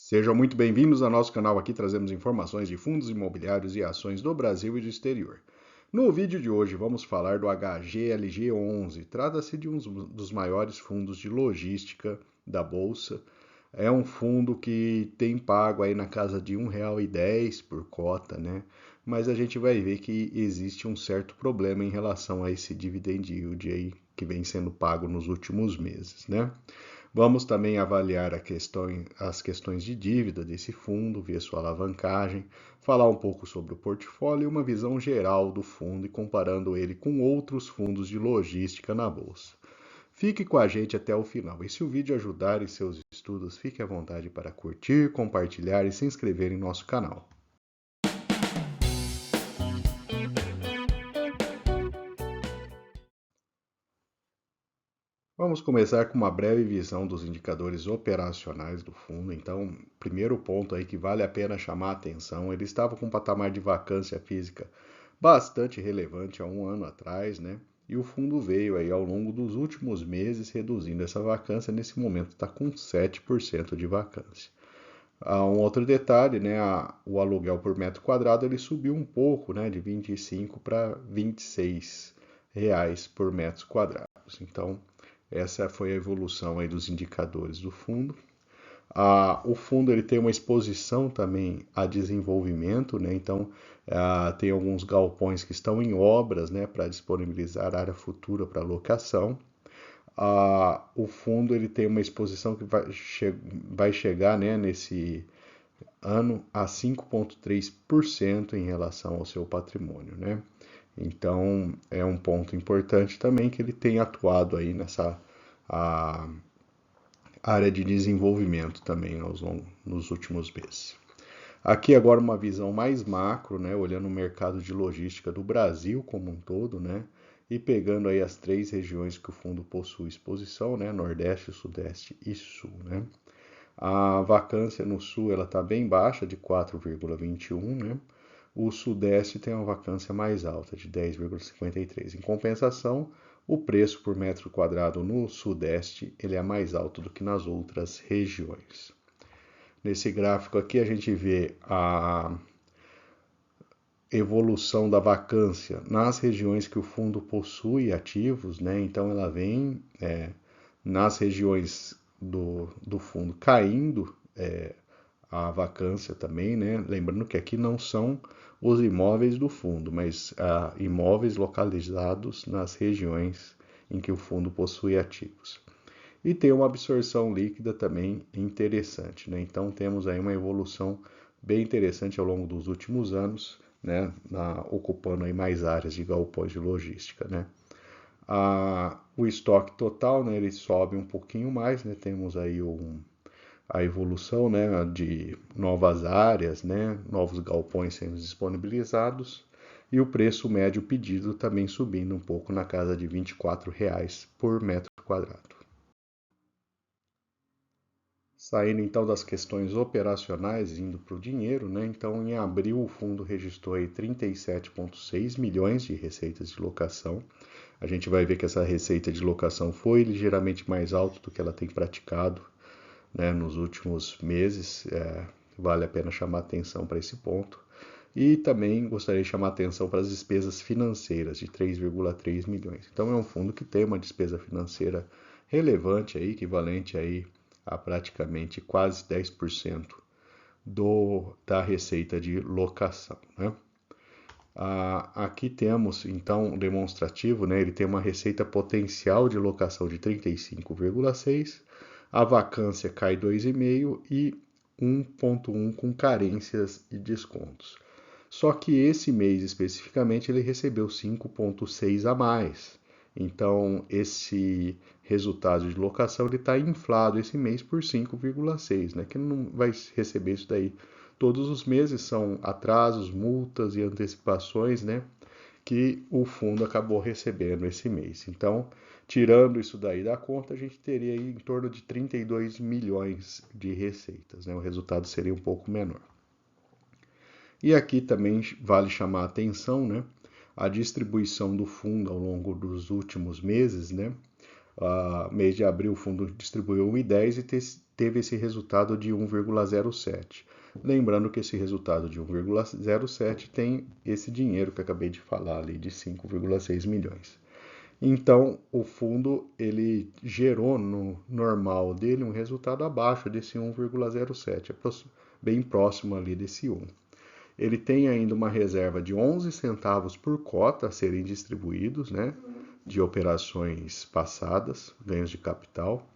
Sejam muito bem-vindos ao nosso canal. Aqui trazemos informações de fundos imobiliários e ações do Brasil e do exterior. No vídeo de hoje vamos falar do HGLG11. Trata-se de um dos maiores fundos de logística da Bolsa. É um fundo que tem pago aí na casa de R$ 1,10 por cota, né? Mas a gente vai ver que existe um certo problema em relação a esse dividend yield aí que vem sendo pago nos últimos meses, né? Vamos também avaliar as questões de dívida desse fundo, ver sua alavancagem, falar um pouco sobre o portfólio e uma visão geral do fundo e comparando ele com outros fundos de logística na bolsa. Fique com a gente até o final. E se o vídeo ajudar em seus estudos, fique à vontade para curtir, compartilhar e se inscrever em nosso canal. Vamos começar com uma breve visão dos indicadores operacionais do fundo. Então, primeiro ponto aí que vale a pena chamar a atenção, ele estava com um patamar de vacância física bastante relevante há um ano atrás, né? E o fundo veio aí ao longo dos últimos meses reduzindo essa vacância, nesse momento está com 7% de vacância. Um outro detalhe, né, o aluguel por metro quadrado ele subiu um pouco, né, de 25 para R$ 26 por metros quadrados. Então, essa foi a evolução aí dos indicadores do fundo. O fundo ele tem uma exposição também a desenvolvimento, né? Então tem alguns galpões que estão em obras, né, para disponibilizar área futura para locação. O fundo ele tem uma exposição que vai chegar, né, nesse ano a 5,3% em relação ao seu patrimônio, né? Então é um ponto importante também que ele tem atuado aí nessa área de desenvolvimento também nos últimos meses. Aqui agora uma visão mais macro, né, olhando o mercado de logística do Brasil como um todo, né, e pegando aí as três regiões que o fundo possui exposição, né, Nordeste, Sudeste e Sul, né. A vacância no Sul ela está bem baixa, de 4,21, né. O Sudeste tem uma vacância mais alta, de 10,53. Em compensação, o preço por metro quadrado no Sudeste ele é mais alto do que nas outras regiões. Nesse gráfico aqui a gente vê a evolução da vacância nas regiões que o fundo possui ativos, né? Então ela vem nas regiões do fundo caindo a vacância também, né? Lembrando que aqui não são os imóveis do fundo, mas imóveis localizados nas regiões em que o fundo possui ativos. E tem uma absorção líquida também interessante, né? Então temos aí uma evolução bem interessante ao longo dos últimos anos, né? Ocupando aí mais áreas de galpões de logística, né? O estoque total, né? Ele sobe um pouquinho mais, né? Temos aí a evolução, né, de novas áreas, né, novos galpões sendo disponibilizados e o preço médio pedido também subindo um pouco na casa de R$ 24 por metro quadrado. Saindo então das questões operacionais, indo para o dinheiro, né? Então em abril o fundo registrou aí 37,6 milhões de receitas de locação. A gente vai ver que essa receita de locação foi ligeiramente mais alta do que ela tem praticado, né, nos últimos meses. Vale a pena chamar atenção para esse ponto. E também gostaria de chamar atenção para as despesas financeiras de 3,3 milhões. Então é um fundo que tem uma despesa financeira relevante aí, equivalente aí a praticamente quase 10% da receita de locação, né? Aqui temos então um demonstrativo, né? Ele tem uma receita potencial de locação de 35,6, a vacância cai 2,5 e 1,1 com carências e descontos. Só que esse mês especificamente ele recebeu 5,6 a mais. Então esse resultado de locação ele está inflado esse mês por 5,6, né? Que não vai receber isso daí todos os meses, são atrasos, multas e antecipações, né, que o fundo acabou recebendo esse mês. Então, tirando isso daí da conta, a gente teria aí em torno de 32 milhões de receitas, né? O resultado seria um pouco menor. E aqui também vale chamar a atenção, né, a distribuição do fundo ao longo dos últimos meses, né? Mês de abril o fundo distribuiu 1,10 e teve esse resultado de 1,07. Lembrando que esse resultado de 1,07 tem esse dinheiro que eu acabei de falar ali, de 5,6 milhões. Então, o fundo ele gerou no normal dele um resultado abaixo desse 1,07, bem próximo ali desse 1. Ele tem ainda uma reserva de 11 centavos por cota a serem distribuídos, né, de operações passadas, ganhos de capital,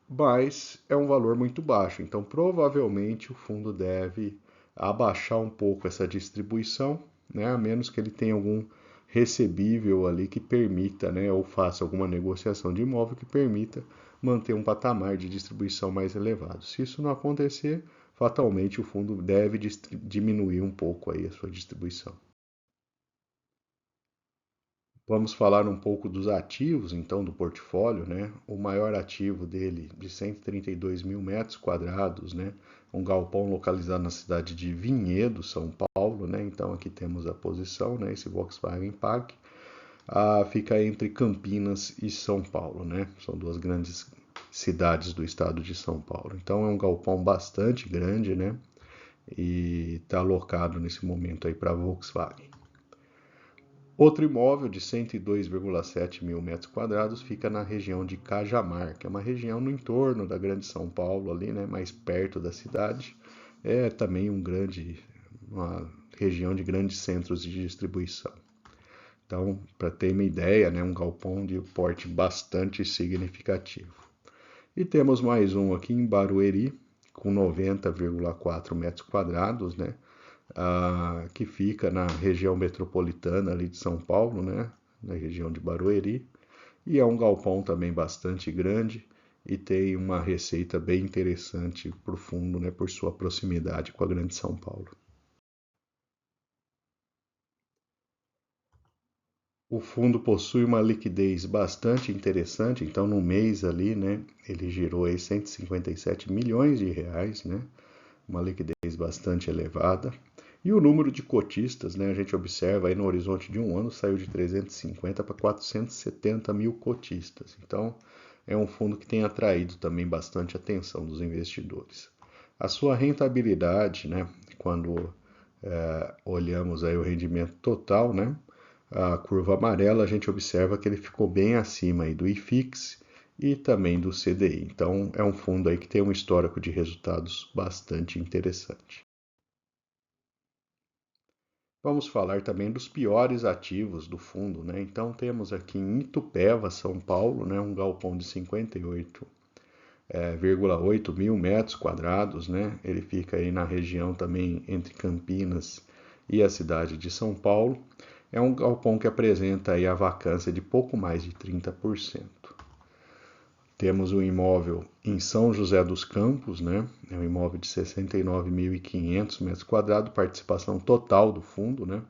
mas é um valor muito baixo. Então, provavelmente o fundo deve abaixar um pouco essa distribuição, né, a menos que ele tenha algum recebível ali que permita, né, ou faça alguma negociação de imóvel que permita manter um patamar de distribuição mais elevado. Se isso não acontecer, fatalmente o fundo deve diminuir um pouco aí a sua distribuição. Vamos falar um pouco dos ativos, então, do portfólio, né? O maior ativo dele, de 132 mil metros quadrados, né? Um galpão localizado na cidade de Vinhedo, São Paulo, né? Então, aqui temos a posição, né? Esse Volkswagen Park. Fica entre Campinas e São Paulo, né? São duas grandes cidades do estado de São Paulo. Então, é um galpão bastante grande, né? E está alocado nesse momento aí para a Volkswagen. Outro imóvel de 102,7 mil metros quadrados fica na região de Cajamar, que é uma região no entorno da Grande São Paulo, ali, né, mais perto da cidade. É também uma região de grandes centros de distribuição. Então, para ter uma ideia, né, um galpão de porte bastante significativo. E temos mais um aqui em Barueri, com 90,4 metros quadrados, né? Que fica na região metropolitana ali de São Paulo, né? Na região de Barueri. E é um galpão também bastante grande e tem uma receita bem interessante para o fundo, né? Por sua proximidade com a Grande São Paulo. O fundo possui uma liquidez bastante interessante, então no mês ali, né, ele girou aí 157 milhões de reais, né, uma liquidez bastante elevada. E o número de cotistas, né, a gente observa aí no horizonte de um ano, saiu de 350 para 470 mil cotistas. Então, é um fundo que tem atraído também bastante atenção dos investidores. A sua rentabilidade, né, quando olhamos aí o rendimento total, né, a curva amarela, a gente observa que ele ficou bem acima aí do IFIX e também do CDI. Então, é um fundo aí que tem um histórico de resultados bastante interessante. Vamos falar também dos piores ativos do fundo, né? Então, temos aqui em Itupeva, São Paulo, né, um galpão de 58,8 mil metros quadrados, né? Ele fica aí na região também entre Campinas e a cidade de São Paulo. É um galpão que apresenta aí a vacância de pouco mais de 30%. Temos um imóvel em São José dos Campos, né? É um imóvel de 69.500 metros quadrados, participação total do fundo, né?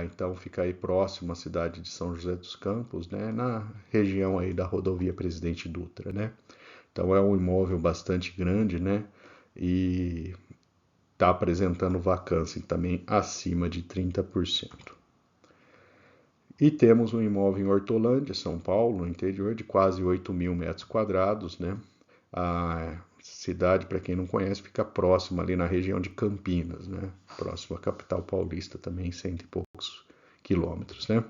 Então fica aí próximo à cidade de São José dos Campos, né? Na região aí da rodovia Presidente Dutra, né? Então é um imóvel bastante grande, né? E está apresentando vacância também acima de 30%. E temos um imóvel em Hortolândia, São Paulo, no interior, de quase 8 mil metros quadrados, né? A cidade, para quem não conhece, fica próxima ali na região de Campinas, né? Próximo à capital paulista também, 100 e poucos quilômetros, né?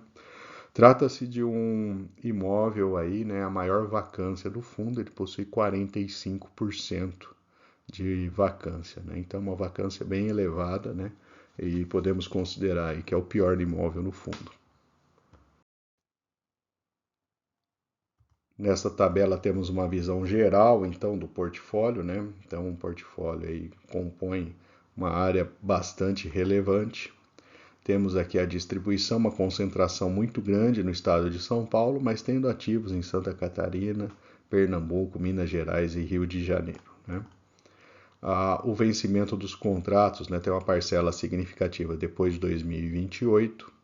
Trata-se de um imóvel aí, né? A maior vacância do fundo, ele possui 45% de vacância, né? Então, uma vacância bem elevada, né? E podemos considerar aí que é o pior imóvel no fundo. Nessa tabela temos uma visão geral, então, do portfólio, né? Então, um portfólio aí compõe uma área bastante relevante. Temos aqui a distribuição, uma concentração muito grande no estado de São Paulo, mas tendo ativos em Santa Catarina, Pernambuco, Minas Gerais e Rio de Janeiro, né? O vencimento dos contratos, né, tem uma parcela significativa depois de 2028.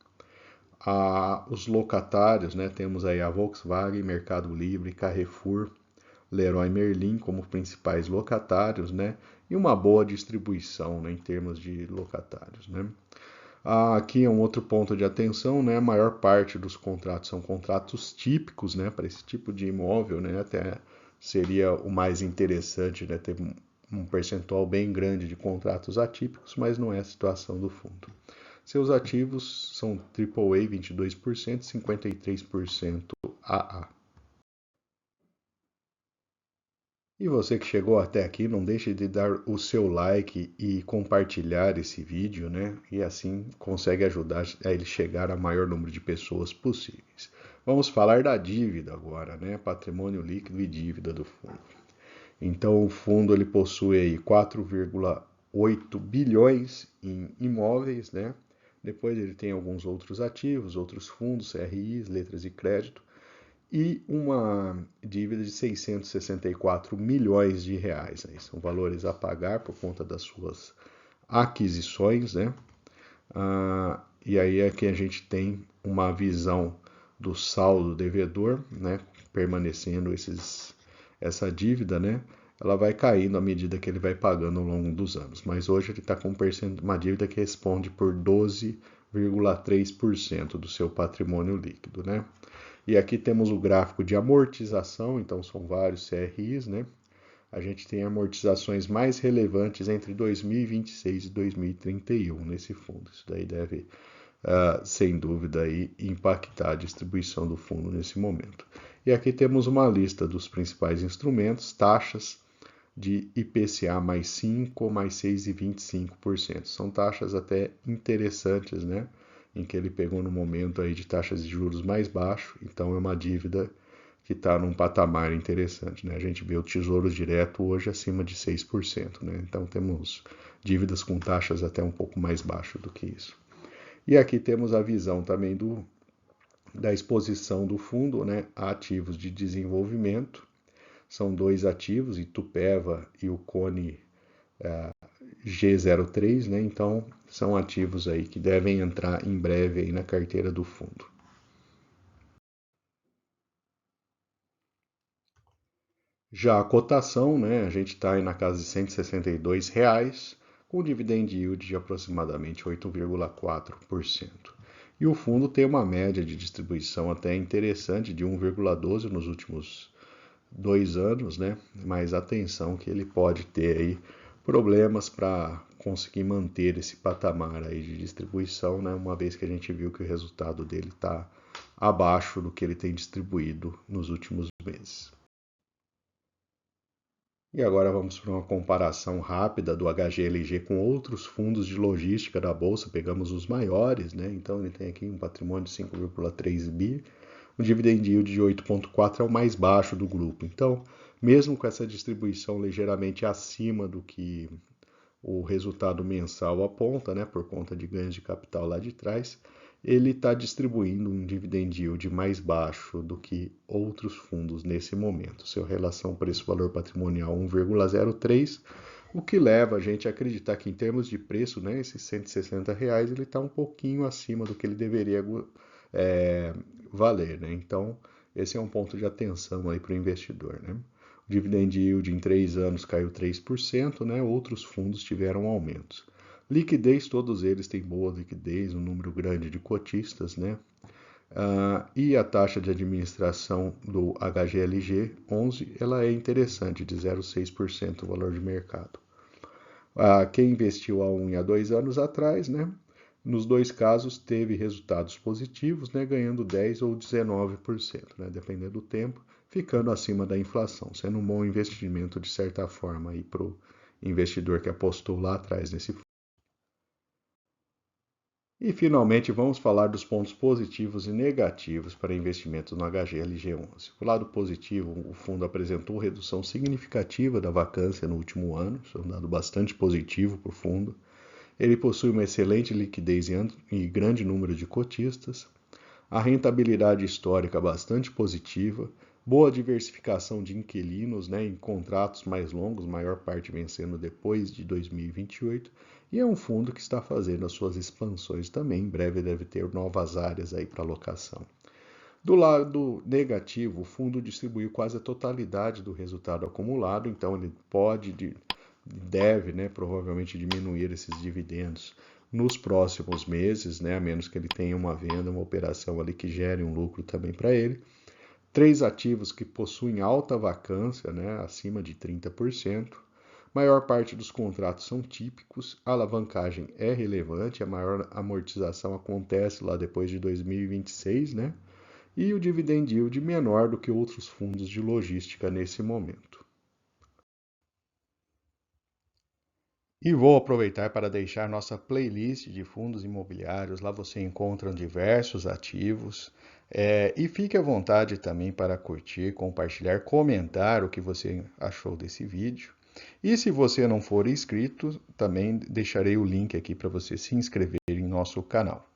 Os locatários, né, temos aí a Volkswagen, Mercado Livre, Carrefour, Leroy Merlin como principais locatários, né, e uma boa distribuição, né, em termos de locatários, né. Aqui é um outro ponto de atenção, né, a maior parte dos contratos são contratos típicos, né, para esse tipo de imóvel, né, até seria o mais interessante, né, ter um percentual bem grande de contratos atípicos, mas não é a situação do fundo. Seus ativos são AAA 22%, 53% AA. E você que chegou até aqui, não deixe de dar o seu like e compartilhar esse vídeo, né? E assim consegue ajudar a ele chegar a maior número de pessoas possíveis. Vamos falar da dívida agora, né? Patrimônio líquido e dívida do fundo. Então, o fundo ele possui aí 4,8 bilhões em imóveis, né? Depois ele tem alguns outros ativos, outros fundos, CRIs, letras de crédito, e uma dívida de 664 milhões de reais. Né? São valores a pagar por conta das suas aquisições, né? E aí é que a gente tem uma visão do saldo devedor, né? Permanecendo essa dívida, né? Ela vai caindo à medida que ele vai pagando ao longo dos anos. Mas hoje ele está com uma dívida que responde por 12,3% do seu patrimônio líquido, né? E aqui temos o gráfico de amortização, então são vários CRIs, né? A gente tem amortizações mais relevantes entre 2026 e 2031 nesse fundo. Isso daí deve, sem dúvida, aí, impactar a distribuição do fundo nesse momento. E aqui temos uma lista dos principais instrumentos, taxas de IPCA mais 5, mais 6,25%. São taxas até interessantes, né? Em que ele pegou no momento aí de taxas de juros mais baixo, então é uma dívida que está num patamar interessante, né? A gente vê o Tesouro Direto hoje acima de 6%, né? Então temos dívidas com taxas até um pouco mais baixo do que isso. E aqui temos a visão também da exposição do fundo, né, a ativos de desenvolvimento. São dois ativos, Itupeva e o Cone G03, né? Então são ativos aí que devem entrar em breve aí na carteira do fundo. Já a cotação, né? A gente está aí na casa de R$ 162, com dividend yield de aproximadamente 8,4%. E o fundo tem uma média de distribuição até interessante de 1,12 nos últimos 2 anos, né? Mas atenção que ele pode ter aí problemas para conseguir manter esse patamar aí de distribuição, né? Uma vez que a gente viu que o resultado dele está abaixo do que ele tem distribuído nos últimos meses. E agora vamos para uma comparação rápida do HGLG com outros fundos de logística da Bolsa. Pegamos os maiores, né? Então ele tem aqui um patrimônio de 5,3 bi, o dividend yield de 8,4 é o mais baixo do grupo. Então, mesmo com essa distribuição ligeiramente acima do que o resultado mensal aponta, né, por conta de ganhos de capital lá de trás, ele está distribuindo um dividend yield mais baixo do que outros fundos nesse momento. Seu relação preço-valor patrimonial 1,03, o que leva a gente a acreditar que em termos de preço, né, esses R$ 160, ele está um pouquinho acima do que ele deveria valer, né? Então, esse é um ponto de atenção aí para o investidor, né? O dividend yield em 3 anos caiu 3%, né? Outros fundos tiveram aumentos. Liquidez, todos eles têm boa liquidez, um número grande de cotistas, né? E a taxa de administração do HGLG 11, ela é interessante, de 0,6% o valor de mercado. Quem investiu há 1 e há 2 anos atrás, né? Nos dois casos teve resultados positivos, né? Ganhando 10 ou 19%, né? Dependendo do tempo, ficando acima da inflação, sendo um bom investimento de certa forma para o investidor que apostou lá atrás nesse fundo. E finalmente vamos falar dos pontos positivos e negativos para investimentos no HGLG11. O lado positivo, o fundo apresentou redução significativa da vacância no último ano, isso é um dado bastante positivo para o fundo. Ele possui uma excelente liquidez e grande número de cotistas, a rentabilidade histórica bastante positiva, boa diversificação de inquilinos, né, em contratos mais longos, maior parte vencendo depois de 2028, e é um fundo que está fazendo as suas expansões também, em breve deve ter novas áreas aí para alocação. Do lado negativo, o fundo distribuiu quase a totalidade do resultado acumulado, então ele deve, né, provavelmente diminuir esses dividendos nos próximos meses, né, a menos que ele tenha uma venda, uma operação ali que gere um lucro também para ele. 3 ativos que possuem alta vacância, né, acima de 30%. Maior parte dos contratos são típicos, a alavancagem é relevante, a maior amortização acontece lá depois de 2026, né? E o dividend yield menor do que outros fundos de logística nesse momento. E vou aproveitar para deixar nossa playlist de fundos imobiliários. Lá você encontra diversos ativos. E fique à vontade também para curtir, compartilhar, comentar o que você achou desse vídeo. E se você não for inscrito, também deixarei o link aqui para você se inscrever em nosso canal.